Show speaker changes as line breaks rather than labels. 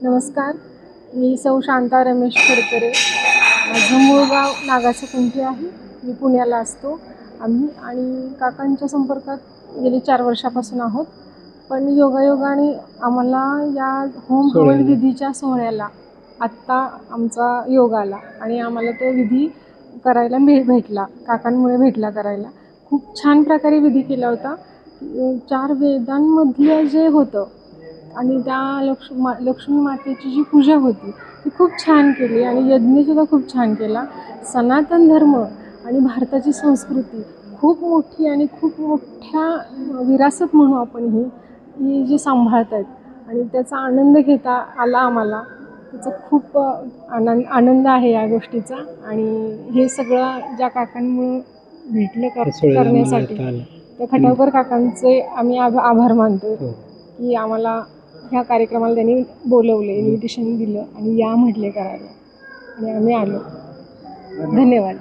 नमस्कार, मी सौ शांता रमेश खडकरे. माझं मूळ गाव नागाचं कुंटी आहे. मी पुण्याला असतो. आम्ही आणि काकांच्या संपर्कात गेली 4 वर्षापासून आहोत. पण योगायोगाने आम्हाला या होम हवन विधीच्या सोहळ्याला आत्ता आमचा योग आला आणि आम्हाला तो विधी करायला भेटला. काकांमुळे भेटला करायला. खूप छान प्रकारे विधी केला होता. 4 वेदांमधलं जे होतं आणि त्या लक्ष्मी मातेची जी पूजा होती ती खूप छान केली आणि यज्ञसुद्धा खूप छान केला. सनातन धर्म आणि भारताची संस्कृती खूप मोठी आणि खूप मोठ्या विरासत म्हणू आपण ही जी सांभाळत आहेत आणि त्याचा आनंद घेता आला आम्हाला. त्याचा खूप आनंद आहे या गोष्टीचा आणि हे सगळं ज्या काकांमुळं भेटलं करण्यासाठी त्या खटावकर काकांचे आम्ही आभार मानतो की आम्हाला ह्या कार्यक्रमाला त्यांनी बोलवले, इन्व्हिटेशन दिलं आणि या म्हटले करायला आणि आम्ही आलो. धन्यवाद.